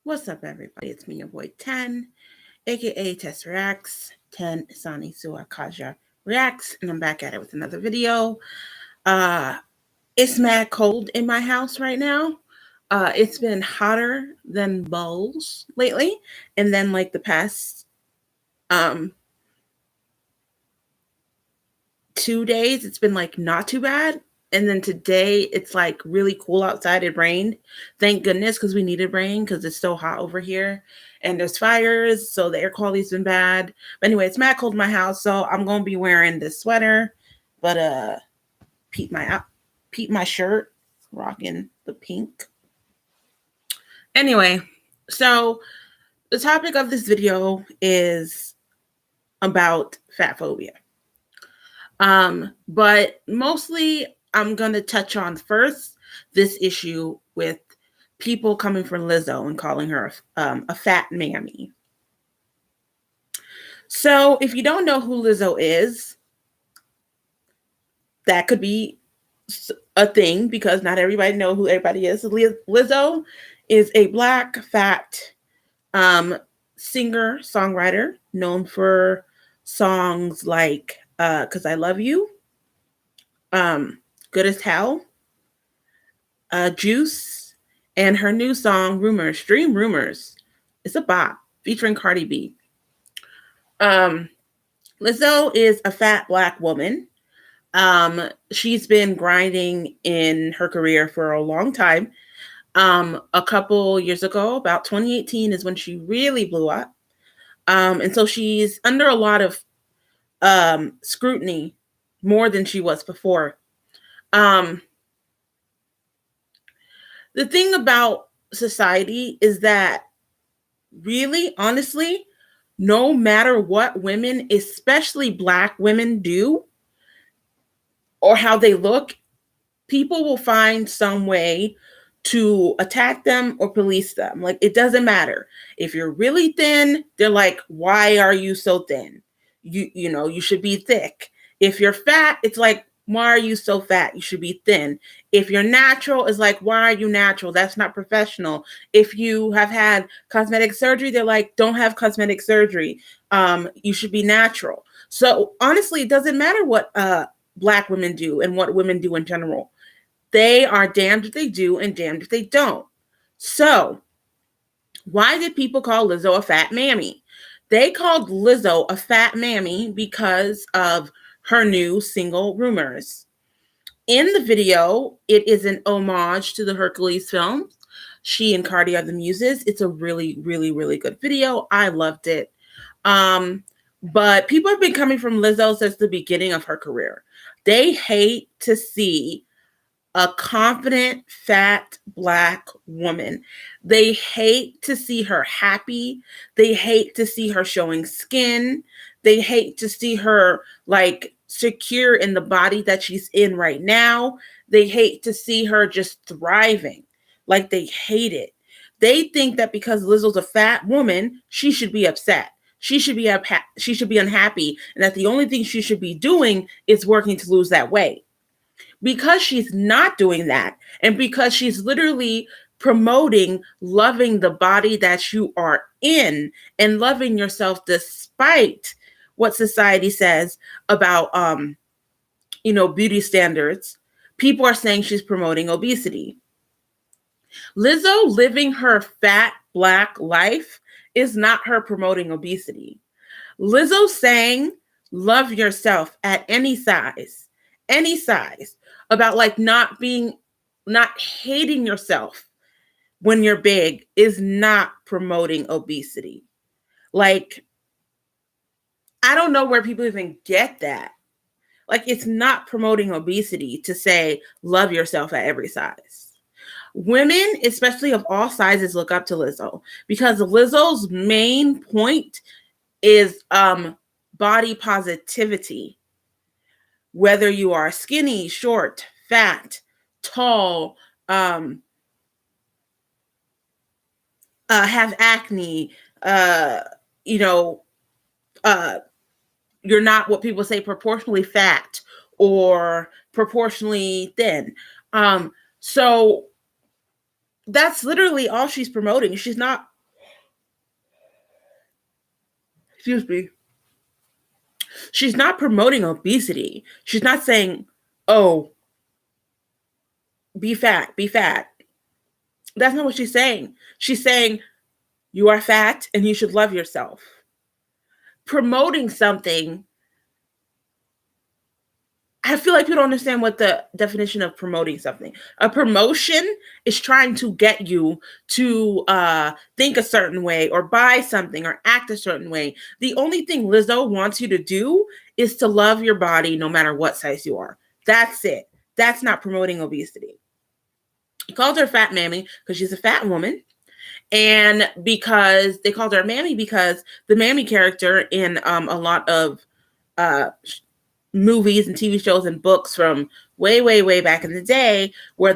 What's up, everybody? It's me, your boy 10, aka Tesserax. 10 Sani Suakaja Reacts, and I'm back at it with another video. It's mad cold in my house right now. It's been hotter than balls lately, and then like the past 2 days, it's been like not too bad. And then today, it's like really cool outside. It rained. Thank goodness, because we needed rain because it's so hot over here. And there's fires, so the air quality's been bad. But anyway, it's mad cold in my house, so I'm going to be wearing this sweater. But peep my shirt, rocking the pink. Anyway, so the topic of this video is about fatphobia. But mostly I'm going to touch on first this issue with people coming for Lizzo and calling her a fat mammy. So if you don't know who Lizzo is, that could be a thing because not everybody know who everybody is. Lizzo is a Black fat singer, songwriter known for songs like "Cause I Love You," "Good as Hell," "Juice," and her new song "Rumors." Stream "Rumors." It's a bop featuring Cardi B. Lizzo is a fat Black woman. She's been grinding in her career for a long time. A couple years ago, about 2018, is when she really blew up. And so she's under a lot of scrutiny more than she was before. The thing about society is that really, honestly, no matter what women, especially Black women, do or how they look, people will find some way to attack them or police them. Like, it doesn't matter. If you're really thin, they're like, why are you so thin? You should be thick. If you're fat, it's like, why are you so fat? You should be thin. If you're natural, it's like, why are you natural? That's not professional. If you have had cosmetic surgery, they're like, don't have cosmetic surgery. You should be natural. So honestly, it doesn't matter what Black women do and what women do in general. They are damned if they do and damned if they don't. So why did people call Lizzo a fat mammy? They called Lizzo a fat mammy because of her new single Rumors. In the video, it is an homage to the Hercules film. She and Cardi are the muses. It's a really, really, really good video. I loved it. But people have been coming from Lizzo since the beginning of her career. They hate to see a confident, fat Black woman. They hate to see her happy. They hate to see her showing skin. They hate to see her like secure in the body that she's in right now. They hate to see her just thriving. Like, they hate it. They think that because Lizzo's a fat woman, she should be upset. She should be unhappy, and that the only thing she should be doing is working to lose that weight. Because she's not doing that, and because she's literally promoting loving the body that you are in and loving yourself despite what society says about beauty standards, people are saying she's promoting obesity. Lizzo living her fat Black life is not her promoting obesity. Lizzo saying love yourself at any size, about like not hating yourself when you're big is not promoting obesity. Like, I don't know where people even get that. Like, it's not promoting obesity to say love yourself at every size. Women, especially of all sizes, look up to Lizzo because Lizzo's main point is body positivity. Whether you are skinny, short, fat, tall, have acne, you're not what people say proportionally fat or proportionally thin. So That's literally all she's promoting. She's not, excuse me, she's not promoting obesity. She's not saying, oh, be fat, be fat. That's not what she's saying. She's saying, you are fat and you should love yourself. Promoting something, I feel like people don't understand what the definition of promoting something. A promotion is trying to get you to think a certain way or buy something or act a certain way. The only thing Lizzo wants you to do is to love your body no matter what size you are. That's it. That's not promoting obesity. He called her fat mammy because she's a fat woman. And because they called her mammy because the mammy character in a lot of uh, movies and TV shows and books from way, way, way back in the day were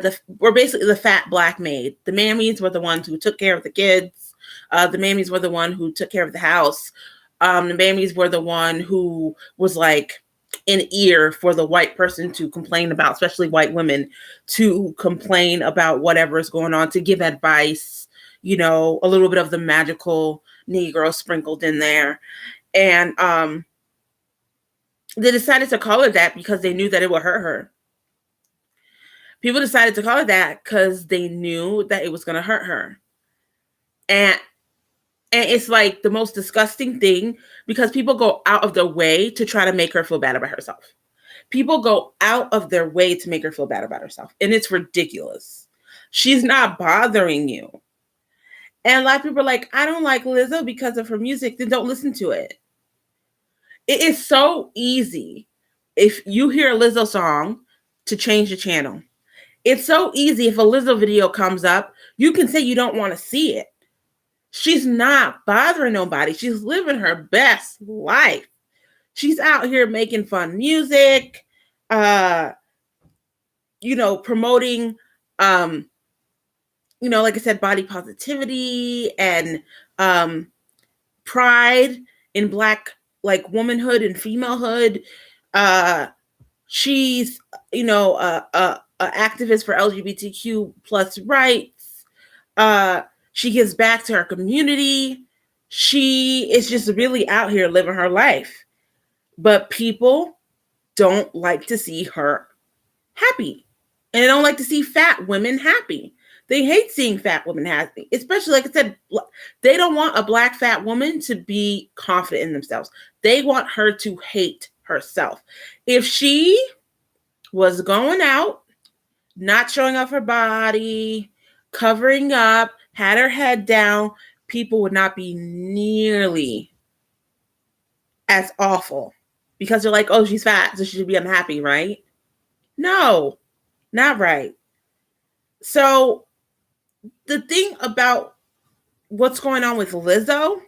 basically the fat black maid. The mammies were the ones who took care of the kids. The mammies were the one who took care of the house. The mammies were the one who was like an ear for the white person to complain about, especially white women, to complain about whatever is going on, to give advice, a little bit of the magical Negro sprinkled in there. And they decided to call her that because they knew that it would hurt her. People decided to call her that because they knew that it was going to hurt her. And it's like the most disgusting thing because people go out of their way to try to make her feel bad about herself. People go out of their way to make her feel bad about herself. And it's ridiculous. She's not bothering you. And a lot of people are like, I don't like Lizzo because of her music. Then don't listen to it. It is so easy if you hear a Lizzo song to change the channel. It's so easy if a Lizzo video comes up, you can say you don't want to see it. She's not bothering nobody. She's living her best life. She's out here making fun music, promoting, like I said, body positivity and pride in Black, like, womanhood and femalehood. She's, a activist for LGBTQ plus rights. She gives back to her community. She is just really out here living her life. But people don't like to see her happy. And they don't like to see fat women happy. They hate seeing fat women happy. Especially, like I said, they don't want a Black fat woman to be confident in themselves. They want her to hate herself. If she was going out, not showing off her body, covering up, had her head down, people would not be nearly as awful because they're like, oh, she's fat, so she should be unhappy, right? No, not right. So the thing about what's going on with Lizzo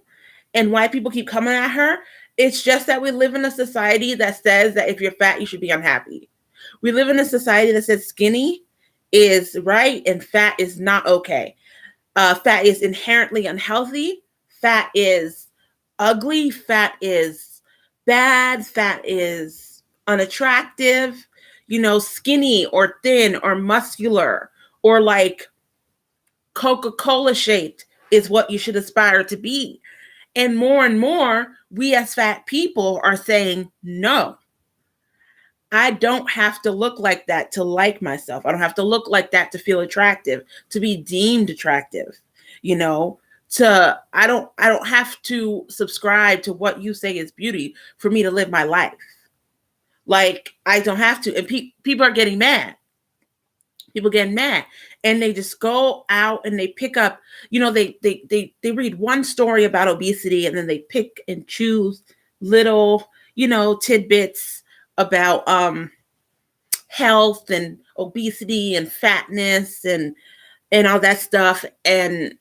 and why people keep coming at her, it's just that we live in a society that says that if you're fat, you should be unhappy. We live in a society that says skinny is right and fat is not okay. Fat is inherently unhealthy. Fat is ugly. Fat is bad. Fat is unattractive. Skinny or thin or muscular or like Coca-Cola shaped is what you should aspire to be. And more, we as fat people are saying, no, I don't have to look like that to like myself. I don't have to look like that to feel attractive, to be deemed attractive. I don't have to subscribe to what you say is beauty for me to live my life. Like, I don't have to. And people are getting mad. People getting mad. And they just go out and they pick up, they read one story about obesity and then they pick and choose little, tidbits about health and obesity and fatness and all that stuff, and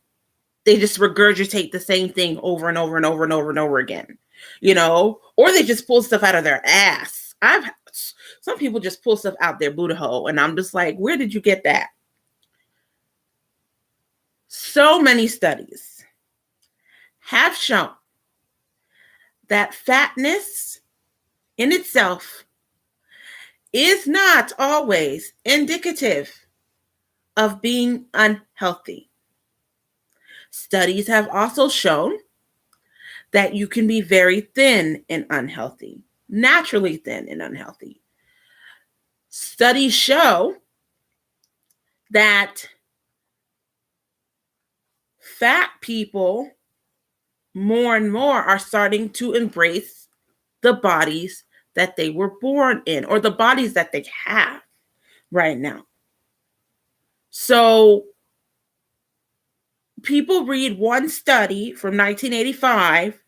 they just regurgitate the same thing over and over and over and over and over again, or they just pull stuff out of their ass. Some people just pull stuff out their booty hole, and I'm just like, where did you get that? So many studies have shown that fatness in itself is not always indicative of being unhealthy. Studies have also shown that you can be very thin and unhealthy, naturally thin and unhealthy. Studies show that fat people more and more are starting to embrace the bodies that they were born in, or the bodies that they have right now. So people read one study from 1985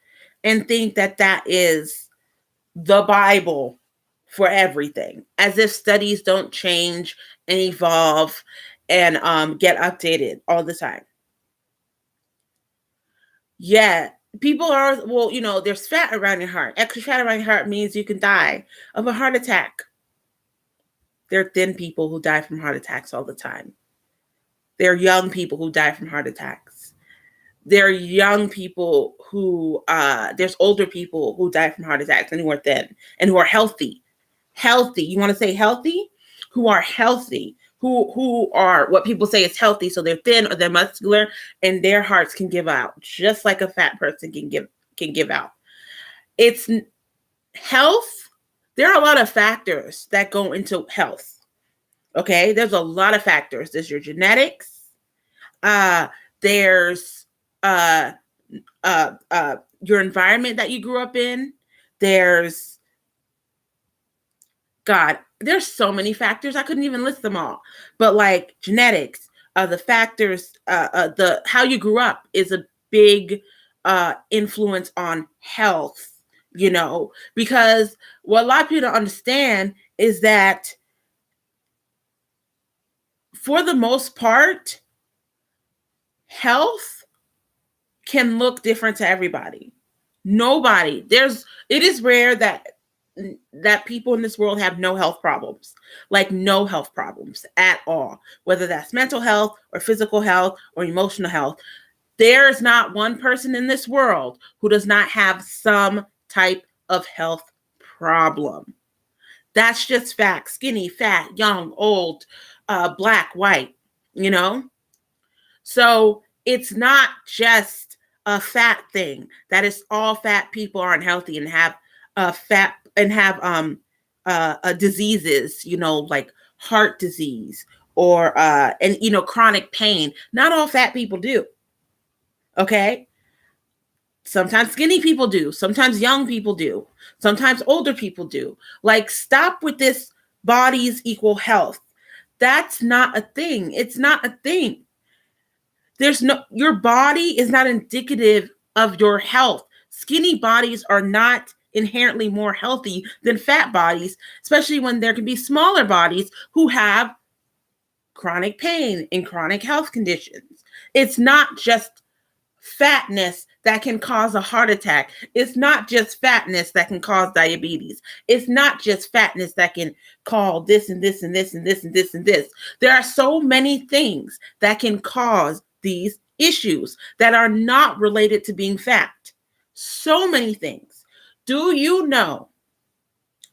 and think that that is the Bible for everything, as if studies don't change and evolve and get updated all the time. Yeah, people are, well, there's fat around your heart. Extra fat around your heart means you can die of a heart attack. There are thin people who die from heart attacks all the time. There are young people who die from heart attacks. There are young people who, there's older people who die from heart attacks and who are thin and who are healthy. Healthy. You want to say healthy? Who are healthy. Who are what people say is healthy. So they're thin or they're muscular and their hearts can give out just like a fat person can give out. It's health. There are a lot of factors that go into health. Okay. There's a lot of factors. There's your genetics. There's your environment that you grew up in. There's so many factors. I couldn't even list them all. But like genetics, the factors, the how you grew up is a big influence on health. Because what a lot of people don't understand is that for the most part, health can look different to everybody. It is rare that people in this world have no health problems, like no health problems at all, whether that's mental health or physical health or emotional health. There's not one person in this world who does not have some type of health problem. That's just fact. Skinny, fat, young, old, black, white, So it's not just a fat thing. That is all fat people are unhealthy and have fat and have diseases, like heart disease or chronic pain. Not all fat people do. Okay. Sometimes skinny people do. Sometimes young people do. Sometimes older people do. Like, stop with this bodies equal health. That's not a thing. It's not a thing. Your body is not indicative of your health. Skinny bodies are not inherently more healthy than fat bodies, especially when there can be smaller bodies who have chronic pain and chronic health conditions. It's not just fatness that can cause a heart attack. It's not just fatness that can cause diabetes. It's not just fatness that can cause this and this and this and this and this and this. There are so many things that can cause these issues that are not related to being fat. So many things. Do you know,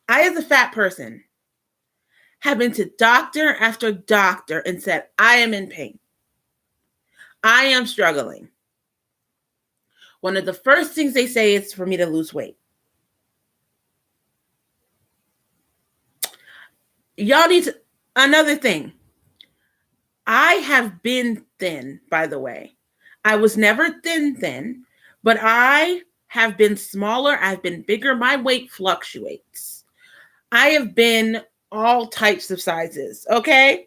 I, as a fat person, have been to doctor after doctor and said, I am in pain. I am struggling. One of the first things they say is for me to lose weight. Y'all need to, another thing. I have been thin, by the way. I was never thin, but I have been smaller. I've been bigger. My weight fluctuates. I have been all types of sizes, okay?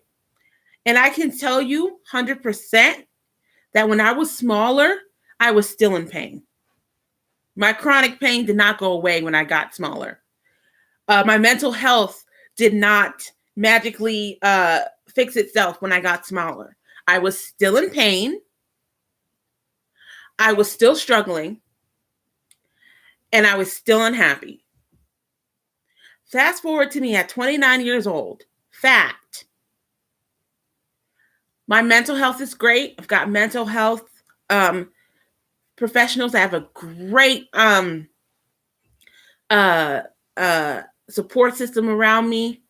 And I can tell you 100% that when I was smaller, I was still in pain. My chronic pain did not go away when I got smaller. My mental health did not magically fix itself when I got smaller. I was still in pain. I was still struggling. And I was still unhappy. Fast forward to me at 29 years old, fat. My mental health is great. I've got mental health professionals that have a great support system around me.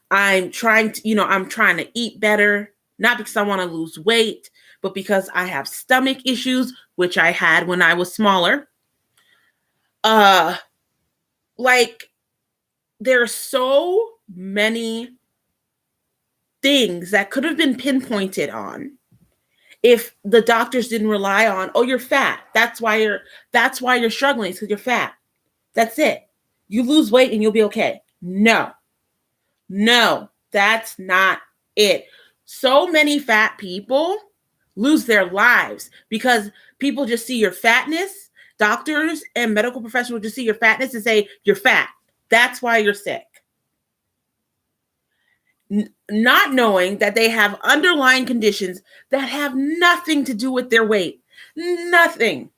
I'm trying to eat better, not because I want to lose weight, but because I have stomach issues, which I had when I was smaller. Like, there are so many things that could have been pinpointed on if the doctors didn't rely on, oh, you're fat. That's why you're struggling, because you're fat. That's it. You lose weight and you'll be okay. No, that's not it. So many fat people lose their lives because people just see your fatness. Doctors and medical professionals just see your fatness and say, you're fat. That's why you're sick. Not knowing that they have underlying conditions that have nothing to do with their weight. Nothing.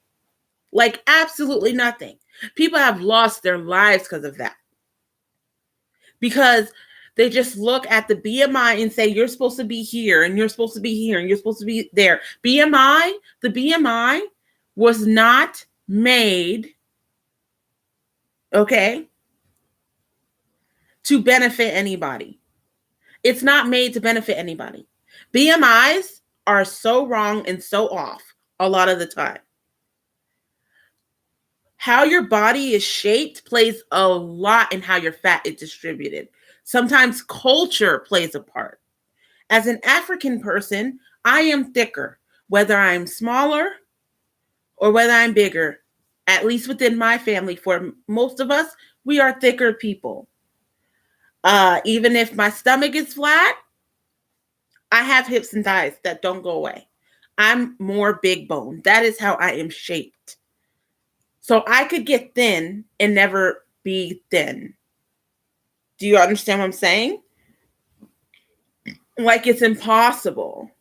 Like, absolutely nothing. People have lost their lives because of that. Because they just look at the BMI and say, you're supposed to be here, and you're supposed to be here, and you're supposed to be there. The BMI was not made, okay, to benefit anybody. It's not made to benefit anybody. BMIs are so wrong and so off a lot of the time. How your body is shaped plays a lot in how your fat is distributed. Sometimes culture plays a part. As an African person, I am thicker, whether I'm smaller or whether I'm bigger. At least within my family, for most of us, we are thicker people. Even if my stomach is flat, I have hips and thighs that don't go away. I'm more big bone. That is how I am shaped. So I could get thin and never be thin. Do you understand what I'm saying? Like, it's impossible,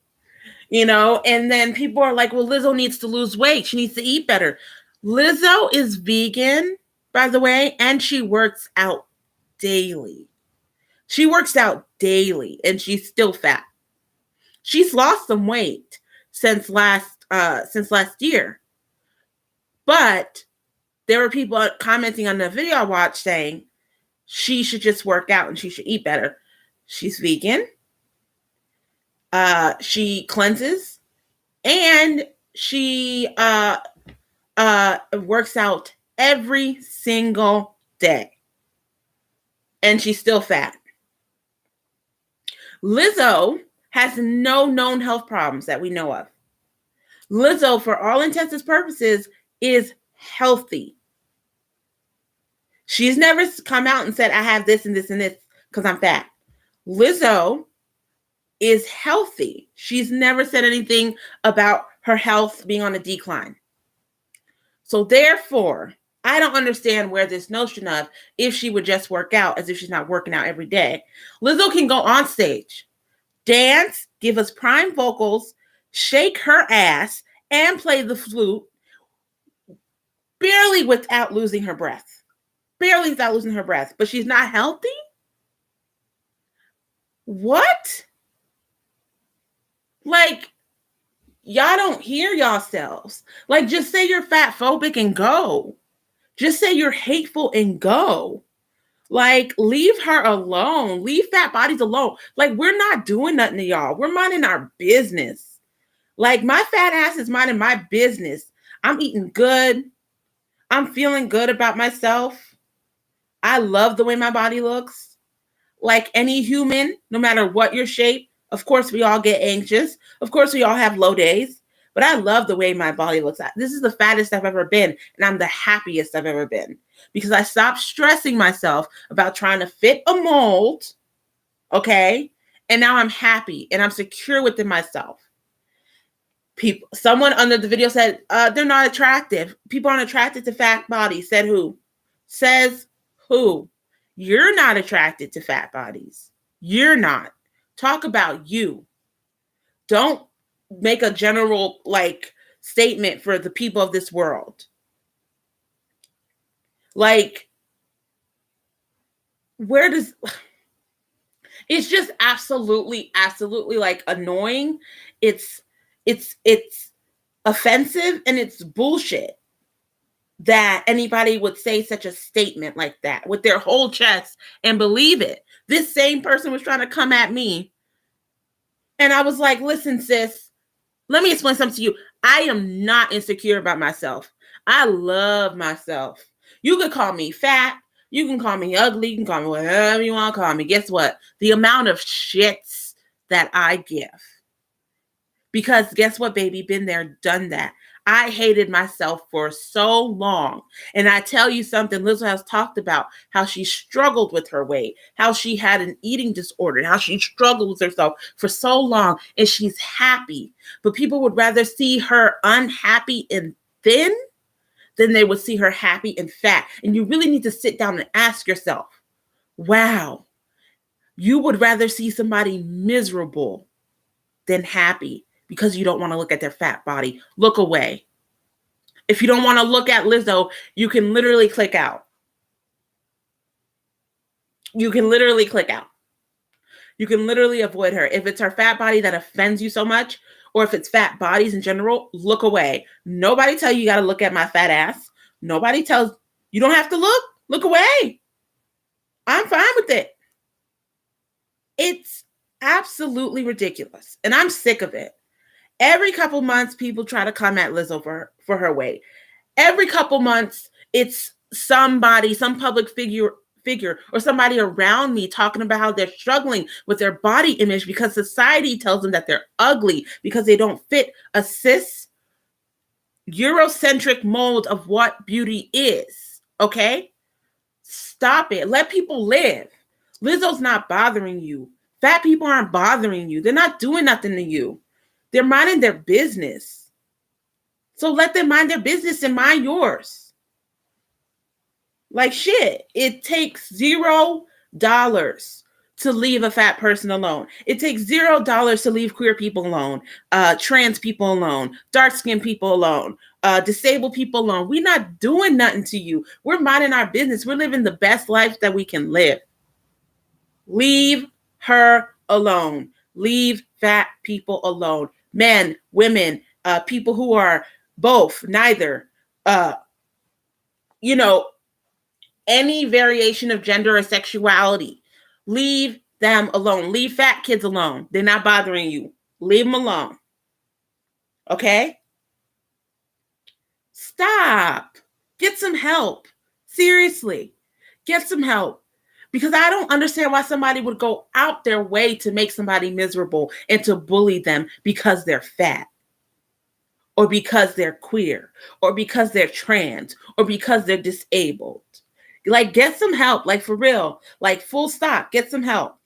And then people are like, well, Lizzo needs to lose weight. She needs to eat better. Lizzo is vegan, by the way, and she works out daily. She works out daily, and she's still fat. She's lost some weight since last year. But there were people commenting on the video I watched saying she should just work out and she should eat better. She's vegan. She cleanses, and she works out every single day. And she's still fat. Lizzo has no known health problems that we know of. Lizzo, for all intents and purposes, is healthy. She's never come out and said, I have this and this and this because I'm fat. Lizzo is healthy. She's never said anything about her health being on a decline. So therefore, I don't understand where this notion of if she would just work out, as if she's not working out every day. Lizzo can go on stage, dance, give us prime vocals, shake her ass, and play the flute, barely without losing her breath. But she's not healthy? What? Like, y'all don't hear yourselves. Like, just say you're fatphobic and go. Just say you're hateful and go. Like, leave her alone. Leave fat bodies alone. Like, we're not doing nothing to y'all. We're minding our business. Like, my fat ass is minding my business. I'm eating good. I'm feeling good about myself. I love the way my body looks. Like any human, no matter what your shape, of course, we all get anxious. Of course, we all have low days. But I love the way my body looks. This is the fattest I've ever been. And I'm the happiest I've ever been. Because I stopped stressing myself about trying to fit a mold. Okay? And now I'm happy and I'm secure within myself. Someone under the video said, they're not attractive. People aren't attracted to fat bodies. Said who? Says who? You're not attracted to fat bodies. You're not. Talk about you. Don't make a general statement for the people of this world. Like, where does it's just absolutely annoying. It's offensive, and it's bullshit that anybody would say such a statement like that with their whole chest and believe it. This same person was trying to come at me. And I was like, listen, sis, let me explain something to you. I am not insecure about myself. I love myself. You could call me fat. You can call me ugly. You can call me whatever you want to call me. Guess what? The amount of shits that I give. Because guess what, baby? Been there, done that. I hated myself for so long. And I tell you something, LIzzo has talked about how she struggled with her weight, how she had an eating disorder, how she struggled with herself for so long, and she's happy. But people would rather see her unhappy and thin than they would see her happy and fat. And you really need to sit down and ask yourself, wow, you would rather see somebody miserable than happy because you don't want to look at their fat body. Look away. If you don't want to look at Lizzo, you can literally click out. You can literally click out. You can literally avoid her. If it's her fat body that offends you so much, or if it's fat bodies in general, look away. Nobody tell you got to look at my fat ass. Nobody tells you don't have to look. Look away. I'm fine with it. It's absolutely ridiculous. And I'm sick of it. Every couple months, people try to come at Lizzo for her weight. Every couple months, it's somebody, some public figure, or somebody around me talking about how they're struggling with their body image because society tells them that they're ugly because they don't fit a cis Eurocentric mold of what beauty is. Okay? Stop it. Let people live. Lizzo's not bothering you. Fat people aren't bothering you. They're not doing nothing to you. They're minding their business. So let them mind their business and mind yours. Like shit, it takes $0 to leave a fat person alone. It takes $0 to leave queer people alone, trans people alone, dark-skinned people alone, disabled people alone. We're not doing nothing to you. We're minding our business. We're living the best life that we can live. Leave her alone. Leave fat people alone. Men, women, people who are both, neither, any variation of gender or sexuality. Leave them alone. Leave fat kids alone. They're not bothering you. Leave them alone. Okay? Stop. Get some help. Seriously. Get some help. Because I don't understand why somebody would go out their way to make somebody miserable and to bully them because they're fat, or because they're queer, or because they're trans, or because they're disabled. Like, get some help. Like, for real. Like, full stop. Get some help.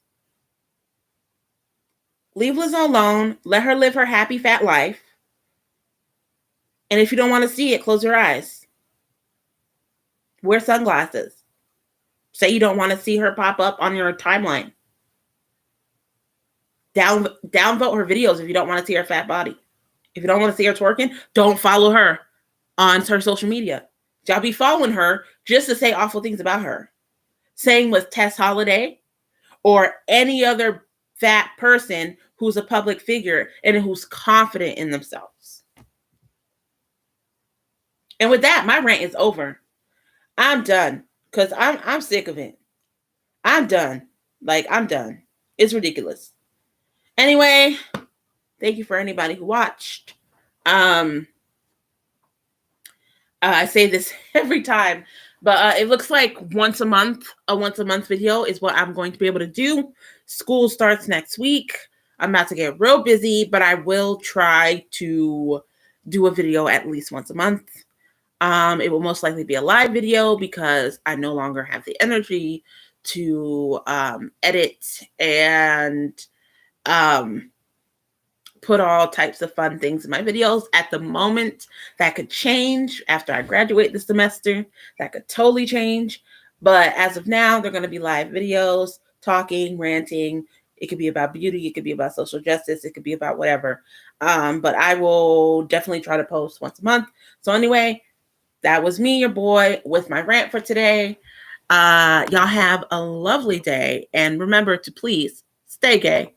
Leave Lizzo alone. Let her live her happy, fat life. And if you don't want to see it, close your eyes. Wear sunglasses. Say you don't want to see her pop up on your timeline. Downvote her videos if you don't want to see her fat body. If you don't want to see her twerking, don't follow her on her social media. Y'all be following her just to say awful things about her. Same with Tess Holiday or any other fat person who's a public figure and who's confident in themselves. And with that, my rant is over. I'm done because I'm sick of it. I'm done. Like, I'm done. It's ridiculous. Anyway, thank you for anybody who watched. I say this every time, but it looks like a once a month video is what I'm going to be able to do. School starts next week. I'm about to get real busy, but I will try to do a video at least once a month. It will most likely be a live video because I no longer have the energy to edit and put all types of fun things in my videos at the moment. That could change after I graduate this semester. That could totally change. But as of now, they're going to be live videos, talking, ranting. It could be about beauty. It could be about social justice. It could be about whatever. But I will definitely try to post once a month. So anyway, that was me, your boy, with my rant for today. Y'all have a lovely day. And remember to please stay gay.